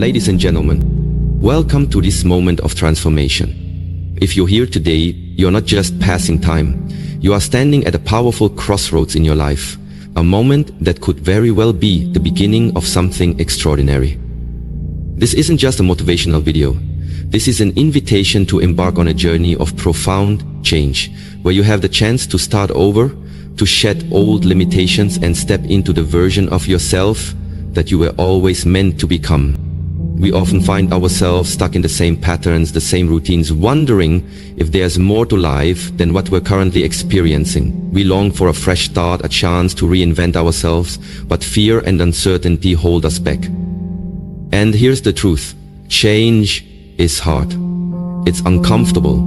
Ladies and gentlemen, welcome to this moment of transformation. If you're here today, you're not just passing time. You are standing at a powerful crossroads in your life, a moment that could very well be the beginning of something extraordinary. This isn't just a motivational video. This is an invitation to embark on a journey of profound change, where you have the chance to start over, to shed old limitations and step into the version of yourself that you were always meant to become. We often find ourselves stuck in the same patterns, the same routines, wondering if there's more to life than what we're currently experiencing. We long for a fresh start, a chance to reinvent ourselves, but fear and uncertainty hold us back. And here's the truth. Change is hard. It's uncomfortable.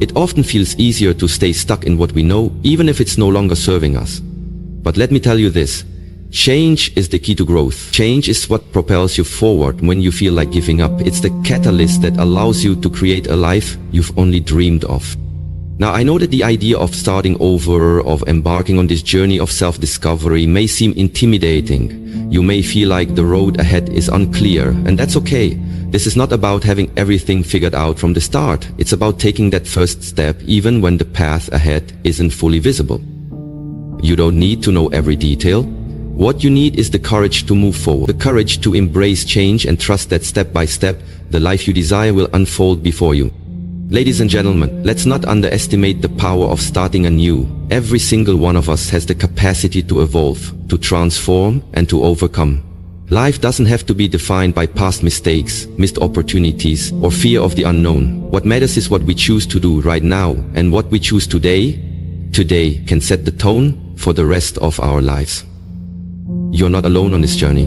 It often feels easier to stay stuck in what we know, even if it's no longer serving us. But let me tell you this. Change is the key to growth. Change is what propels you forward when you feel like giving up. It's the catalyst that allows you to create a life you've only dreamed of. Now, I know that the idea of starting over, of embarking on this journey of self-discovery may seem intimidating. You may feel like the road ahead is unclear, and that's okay. This is not about having everything figured out from the start. It's about taking that first step even when the path ahead isn't fully visible. You don't need to know every detail. What you need is the courage to move forward, the courage to embrace change and trust that step by step, the life you desire will unfold before you. Ladies and gentlemen, let's not underestimate the power of starting anew. Every single one of us has the capacity to evolve, to transform, and to overcome. Life doesn't have to be defined by past mistakes, missed opportunities, or fear of the unknown. What matters is what we choose to do right now, and what we choose today can set the tone for the rest of our lives. You're not alone on this journey.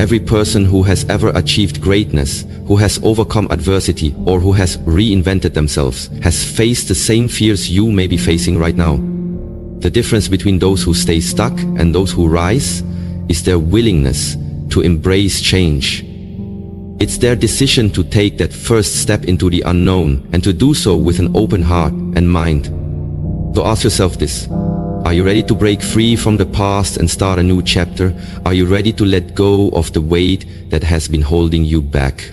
Every person who has ever achieved greatness, who has overcome adversity, or who has reinvented themselves, has faced the same fears you may be facing right now. The difference between those who stay stuck and those who rise is their willingness to embrace change. It's their decision to take that first step into the unknown and to do so with an open heart and mind. So ask yourself this. Are you ready to break free from the past and start a new chapter? Are you ready to let go of the weight that has been holding you back?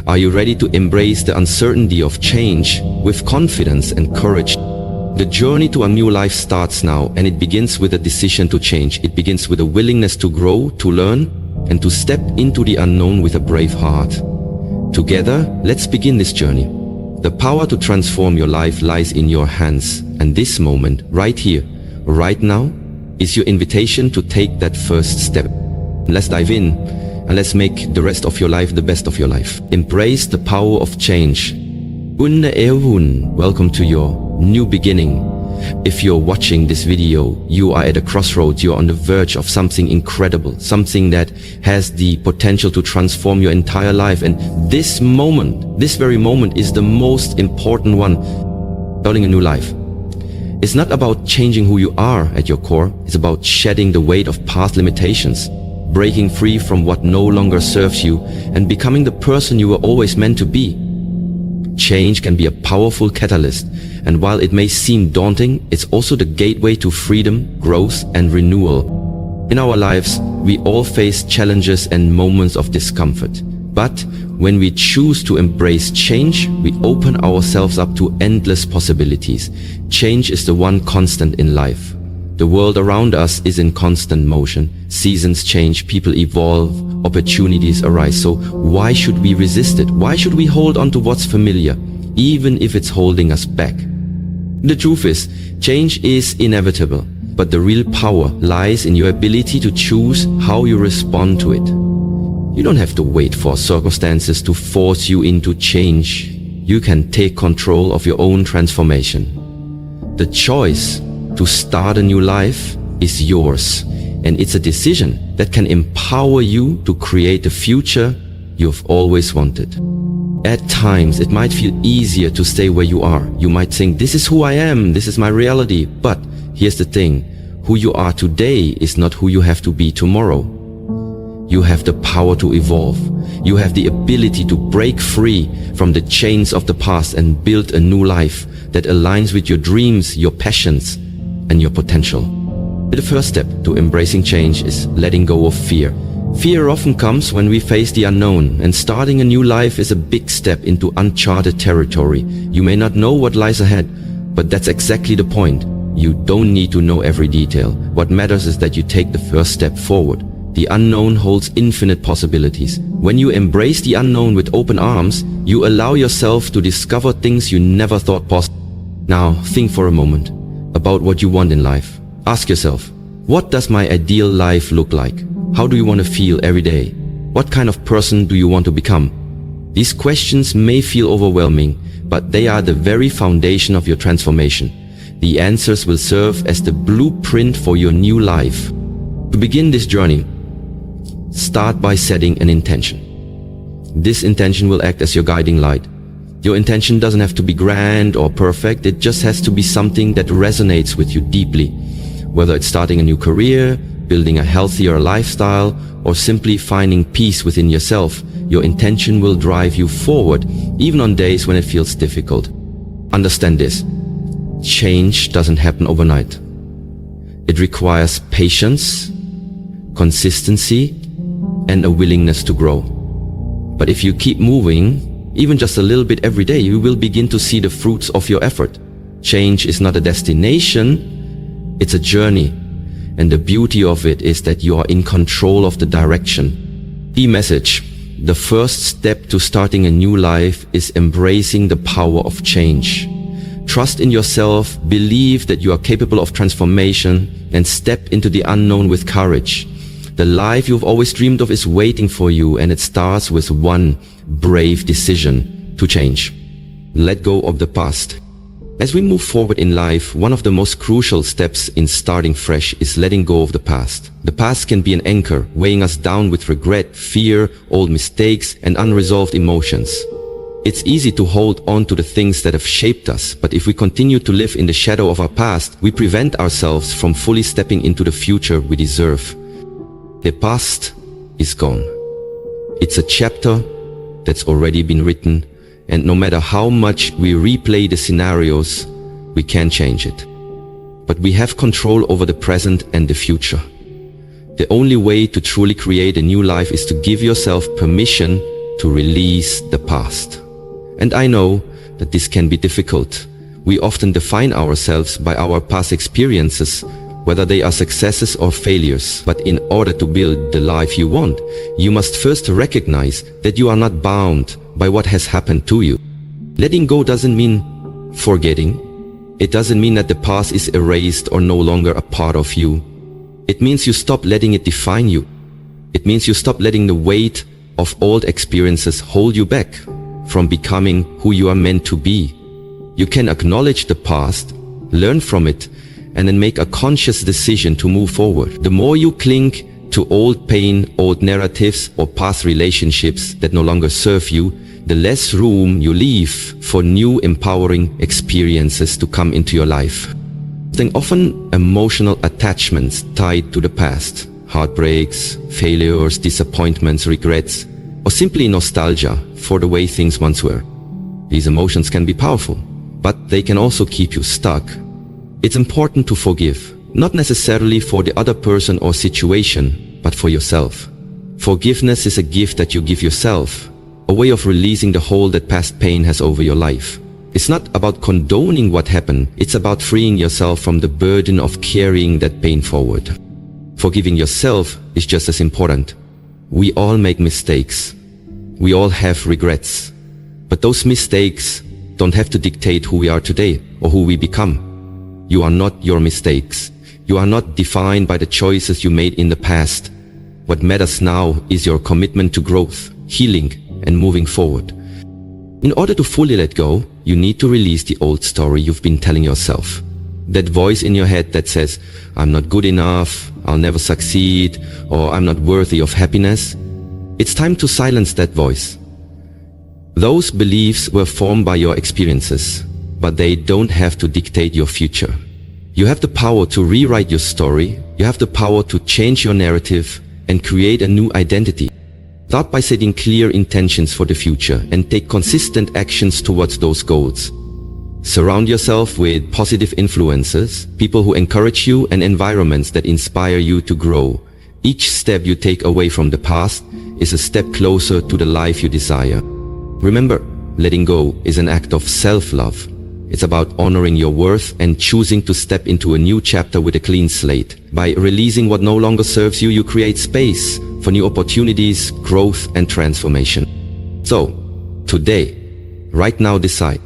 Are you ready to embrace the uncertainty of change with confidence and courage? The journey to a new life starts now, and it begins with a decision to change. It begins with a willingness to grow, to learn, and to step into the unknown with a brave heart. Together, let's begin this journey. The power to transform your life lies in your hands, and this moment, right here, right now, is your invitation to take that first step. Let's dive in, and let's make the rest of your life the best of your life. Embrace the power of change. Welcome to your new beginning. If you're watching this video, you are at a crossroads, you're on the verge of something incredible, something that has the potential to transform your entire life. And this moment, this very moment is the most important one, starting a new life. It's not about changing who you are at your core, it's about shedding the weight of past limitations, breaking free from what no longer serves you, and becoming the person you were always meant to be. Change can be a powerful catalyst, and while it may seem daunting, it's also the gateway to freedom, growth, and renewal. In our lives, we all face challenges and moments of discomfort. But when we choose to embrace change, we open ourselves up to endless possibilities. Change is the one constant in life. The world around us is in constant motion. Seasons change, people evolve, opportunities arise. So why should we resist it? Why should we hold on to what's familiar, even if it's holding us back? The truth is, change is inevitable, but the real power lies in your ability to choose how you respond to it. You don't have to wait for circumstances to force you into change. You can take control of your own transformation. The choice to start a new life is yours, and it's a decision that can empower you to create the future you've always wanted. At times, it might feel easier to stay where you are. You might think, this is who I am, this is my reality. But here's the thing, who you are today is not who you have to be tomorrow. You have the power to evolve. You have the ability to break free from the chains of the past and build a new life that aligns with your dreams, your passions, and your potential. The first step to embracing change is letting go of fear. Fear often comes when we face the unknown, and starting a new life is a big step into uncharted territory. You may not know what lies ahead, but that's exactly the point. You don't need to know every detail. What matters is that you take the first step forward. The unknown holds infinite possibilities. When you embrace the unknown with open arms, you allow yourself to discover things you never thought possible. Now, think for a moment about what you want in life. Ask yourself, what does my ideal life look like? How do you want to feel every day? What kind of person do you want to become? These questions may feel overwhelming, but they are the very foundation of your transformation. The answers will serve as the blueprint for your new life. To begin this journey, start by setting an intention. This intention will act as your guiding light. Your intention doesn't have to be grand or perfect, it just has to be something that resonates with you deeply. Whether it's starting a new career, building a healthier lifestyle, or simply finding peace within yourself, your intention will drive you forward, even on days when it feels difficult. Understand this. Change doesn't happen overnight. It requires patience, consistency, and a willingness to grow. But if you keep moving, even just a little bit every day, you will begin to see the fruits of your effort. Change is not a destination, it's a journey. And the beauty of it is that you are in control of the direction. Key message: the first step to starting a new life is embracing the power of change. Trust in yourself, believe that you are capable of transformation, and step into the unknown with courage. The life you've always dreamed of is waiting for you, and it starts with one brave decision to change. Let go of the past. As we move forward in life, one of the most crucial steps in starting fresh is letting go of the past. The past can be an anchor, weighing us down with regret, fear, old mistakes, and unresolved emotions. It's easy to hold on to the things that have shaped us, but if we continue to live in the shadow of our past, we prevent ourselves from fully stepping into the future we deserve. The past is gone. It's a chapter that's already been written, and no matter how much we replay the scenarios, we can't change it. But we have control over the present and the future. The only way to truly create a new life is to give yourself permission to release the past. And I know that this can be difficult. We often define ourselves by our past experiences, whether they are successes or failures. But in order to build the life you want, you must first recognize that you are not bound by what has happened to you. Letting go doesn't mean forgetting. It doesn't mean that the past is erased or no longer a part of you. It means you stop letting it define you. It means you stop letting the weight of old experiences hold you back from becoming who you are meant to be. You can acknowledge the past, learn from it, and then make a conscious decision to move forward. The more you cling to old pain, old narratives, or past relationships that no longer serve you, the less room you leave for new empowering experiences to come into your life. There are often emotional attachments tied to the past. Heartbreaks, failures, disappointments, regrets, or simply nostalgia for the way things once were. These emotions can be powerful, but they can also keep you stuck. It's important to forgive, not necessarily for the other person or situation, but for yourself. Forgiveness is a gift that you give yourself, a way of releasing the hold that past pain has over your life. It's not about condoning what happened, it's about freeing yourself from the burden of carrying that pain forward. Forgiving yourself is just as important. We all make mistakes. We all have regrets. But those mistakes don't have to dictate who we are today or who we become. You are not your mistakes. You are not defined by the choices you made in the past. What matters now is your commitment to growth, healing, and moving forward. In order to fully let go, you need to release the old story you've been telling yourself. That voice in your head that says, I'm not good enough, I'll never succeed, or I'm not worthy of happiness. It's time to silence that voice. Those beliefs were formed by your experiences, but they don't have to dictate your future. You have the power to rewrite your story, you have the power to change your narrative and create a new identity. Start by setting clear intentions for the future and take consistent actions towards those goals. Surround yourself with positive influences, people who encourage you, and environments that inspire you to grow. Each step you take away from the past is a step closer to the life you desire. Remember, letting go is an act of self-love. It's about honoring your worth and choosing to step into a new chapter with a clean slate. By releasing what no longer serves you, you create space for new opportunities, growth, and transformation. So, today, right now decide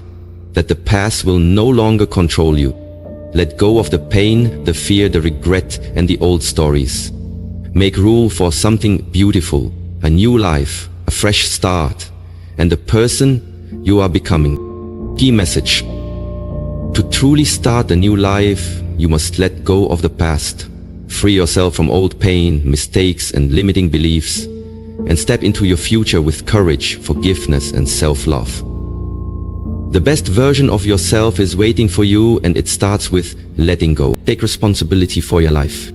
that the past will no longer control you. Let go of the pain, the fear, the regret, and the old stories. Make room for something beautiful, a new life, a fresh start, and the person you are becoming. Key message: to truly start a new life, you must let go of the past. Free yourself from old pain, mistakes, and limiting beliefs, and step into your future with courage, forgiveness, and self-love. The best version of yourself is waiting for you, and it starts with letting go. Take responsibility for your life.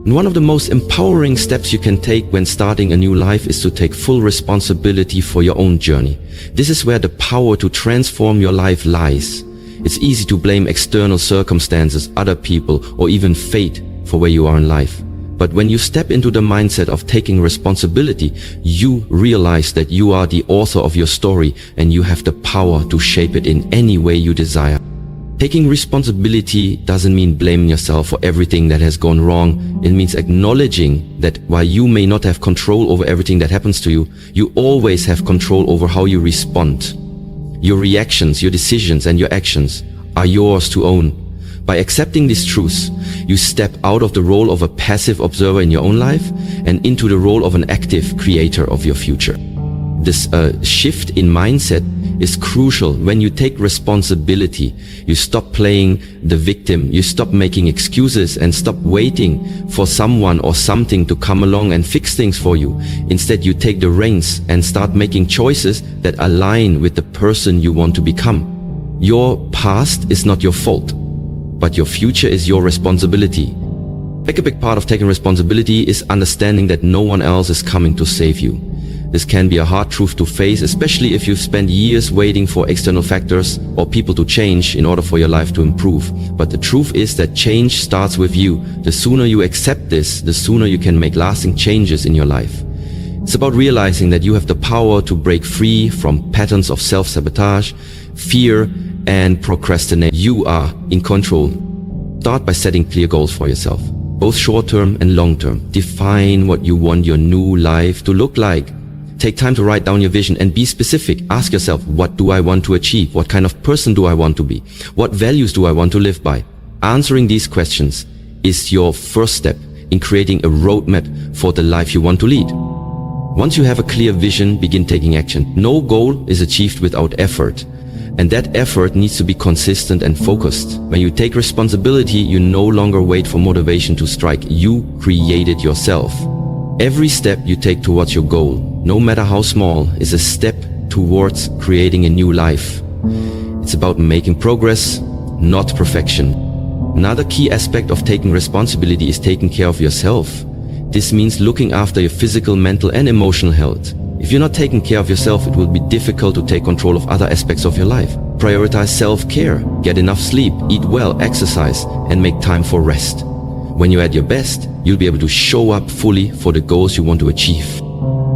And one of the most empowering steps you can take when starting a new life is to take full responsibility for your own journey. This is where the power to transform your life lies. It's easy to blame external circumstances, other people, or even fate for where you are in life. But when you step into the mindset of taking responsibility, you realize that you are the author of your story and you have the power to shape it in any way you desire. Taking responsibility doesn't mean blaming yourself for everything that has gone wrong. It means acknowledging that while you may not have control over everything that happens to you, you always have control over how you respond. Your reactions, your decisions, and your actions are yours to own. By accepting this truth, you step out of the role of a passive observer in your own life and into the role of an active creator of your future. This shift in mindset is crucial. When you take responsibility, you stop playing the victim, you stop making excuses and stop waiting for someone or something to come along and fix things for you. Instead, you take the reins and start making choices that align with the person you want to become. Your past is not your fault, but your future is your responsibility. A big part of taking responsibility is understanding that no one else is coming to save you. This can be a hard truth to face, especially if you've spent years waiting for external factors or people to change in order for your life to improve. But the truth is that change starts with you. The sooner you accept this, the sooner you can make lasting changes in your life. It's about realizing that you have the power to break free from patterns of self-sabotage, fear, and procrastination. You are in control. Start by setting clear goals for yourself, both short-term and long-term. Define what you want your new life to look like. Take time to write down your vision and be specific. Ask yourself, what do I want to achieve? What kind of person do I want to be? What values do I want to live by? Answering these questions is your first step in creating a roadmap for the life you want to lead. Once you have a clear vision, begin taking action. No goal is achieved without effort, and that effort needs to be consistent and focused. When you take responsibility, you no longer wait for motivation to strike. You create it yourself. Every step you take towards your goal, no matter how small, is a step towards creating a new life. It's about making progress, not perfection. Another key aspect of taking responsibility is taking care of yourself. This means looking after your physical, mental, and emotional health. If you're not taking care of yourself, it will be difficult to take control of other aspects of your life. Prioritize self-care, get enough sleep, eat well, exercise, and make time for rest. When you're at your best, you'll be able to show up fully for the goals you want to achieve.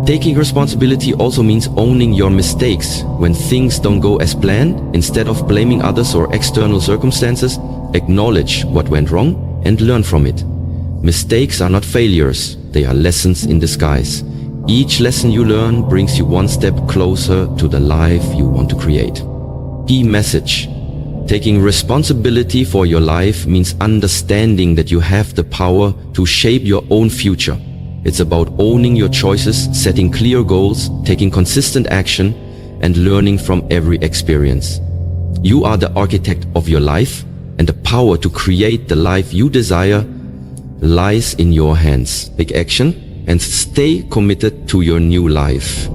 Taking responsibility also means owning your mistakes. When things don't go as planned, instead of blaming others or external circumstances, acknowledge what went wrong and learn from it. Mistakes are not failures, they are lessons in disguise. Each lesson you learn brings you one step closer to the life you want to create. Key message: taking responsibility for your life means understanding that you have the power to shape your own future. It's about owning your choices, setting clear goals, taking consistent action, and learning from every experience. You are the architect of your life, and the power to create the life you desire lies in your hands. Take action and stay committed to your new life.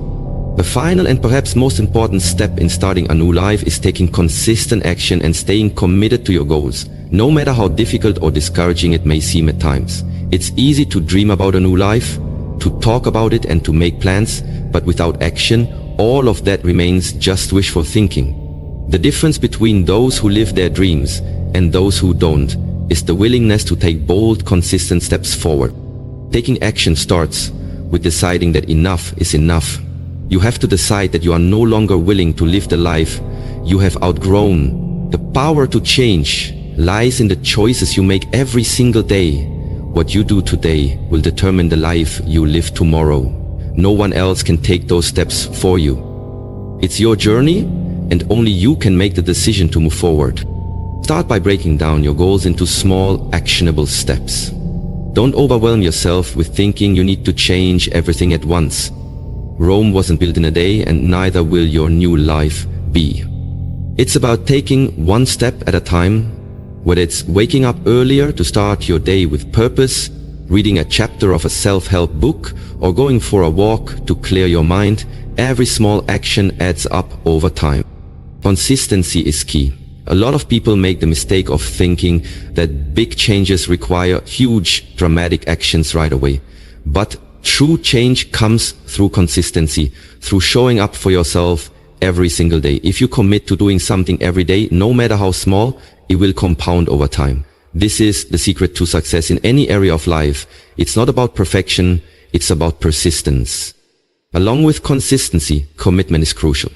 The final and perhaps most important step in starting a new life is taking consistent action and staying committed to your goals, no matter how difficult or discouraging it may seem at times. It's easy to dream about a new life, to talk about it and to make plans, but without action, all of that remains just wishful thinking. The difference between those who live their dreams and those who don't is the willingness to take bold, consistent steps forward. Taking action starts with deciding that enough is enough. You have to decide that you are no longer willing to live the life you have outgrown. The power to change lies in the choices you make every single day. What you do today will determine the life you live tomorrow. No one else can take those steps for you. It's your journey, and only you can make the decision to move forward. Start by breaking down your goals into small, actionable steps. Don't overwhelm yourself with thinking you need to change everything at once. Rome wasn't built in a day, and neither will your new life be. It's about taking one step at a time, whether it's waking up earlier to start your day with purpose, reading a chapter of a self-help book, or going for a walk to clear your mind. Every small action adds up over time. Consistency is key. A lot of people make the mistake of thinking that big changes require huge, dramatic actions right away. But true change comes through consistency, through showing up for yourself every single day. If you commit to doing something every day, no matter how small, it will compound over time. This is the secret to success in any area of life. It's not about perfection, it's about persistence. Along with consistency, commitment is crucial.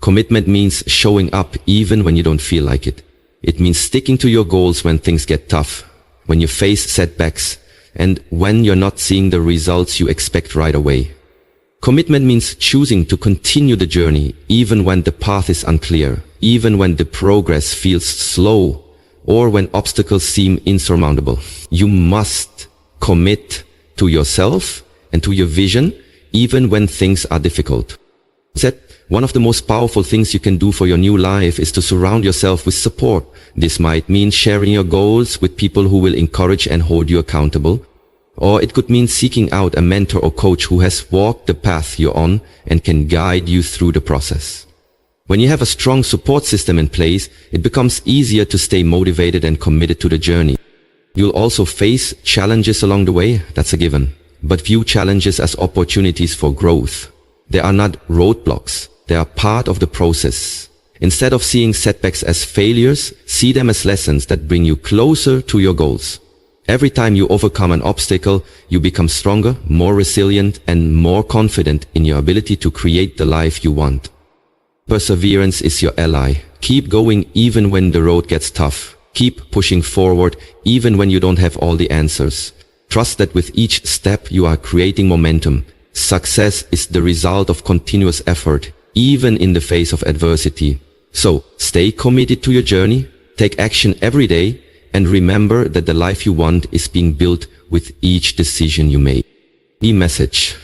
Commitment means showing up even when you don't feel like it. It means sticking to your goals when things get tough, when you face setbacks, and when you're not seeing the results you expect right away. Commitment means choosing to continue the journey even when the path is unclear, even when the progress feels slow, or when obstacles seem insurmountable. You must commit to yourself and to your vision even when things are difficult. One of the most powerful things you can do for your new life is to surround yourself with support. This might mean sharing your goals with people who will encourage and hold you accountable. Or it could mean seeking out a mentor or coach who has walked the path you're on and can guide you through the process. When you have a strong support system in place, it becomes easier to stay motivated and committed to the journey. You'll also face challenges along the way, that's a given. But view challenges as opportunities for growth. They are not roadblocks. They are part of the process. Instead of seeing setbacks as failures, see them as lessons that bring you closer to your goals. Every time you overcome an obstacle, you become stronger, more resilient, and more confident in your ability to create the life you want. Perseverance is your ally. Keep going even when the road gets tough. Keep pushing forward even when you don't have all the answers. Trust that with each step you are creating momentum. Success is the result of continuous effort, even in the face of adversity. So, stay committed to your journey, take action every day, and remember that the life you want is being built with each decision you make. The message.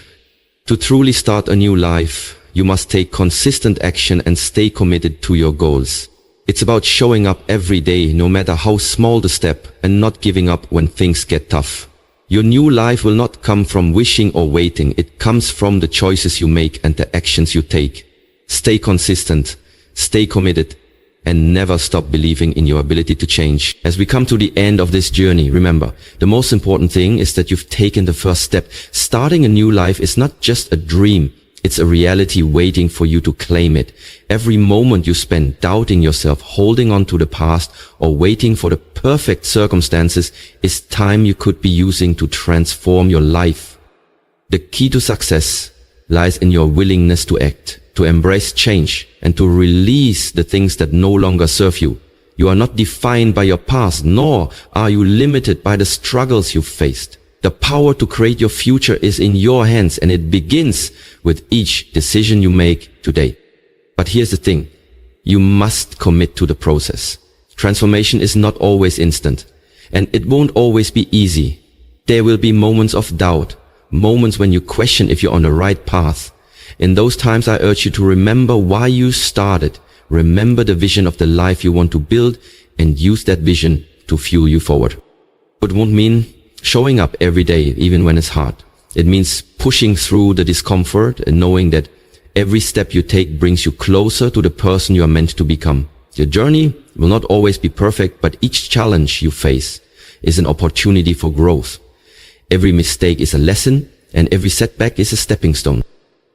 To truly start a new life, you must take consistent action and stay committed to your goals. It's about showing up every day, no matter how small the step, and not giving up when things get tough. Your new life will not come from wishing or waiting. It comes from the choices you make and the actions you take. Stay consistent, stay committed, and never stop believing in your ability to change. As we come to the end of this journey, remember, the most important thing is that you've taken the first step. Starting a new life is not just a dream. It's a reality waiting for you to claim it. Every moment you spend doubting yourself, holding on to the past, or waiting for the perfect circumstances is time you could be using to transform your life. The key to success lies in your willingness to act, to embrace change, and to release the things that no longer serve you. You are not defined by your past, nor are you limited by the struggles you've faced. The power to create your future is in your hands, and it begins with each decision you make today. But here's the thing. You must commit to the process. Transformation is not always instant, and it won't always be easy. There will be moments of doubt, moments when you question if you're on the right path. In those times, I urge you to remember why you started. Remember the vision of the life you want to build, and use that vision to fuel you forward. It won't mean showing up every day, even when it's hard. It means pushing through the discomfort and knowing that every step you take brings you closer to the person you are meant to become. Your journey will not always be perfect, but each challenge you face is an opportunity for growth. Every mistake is a lesson, and every setback is a stepping stone.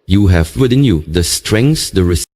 You have within you the strength, the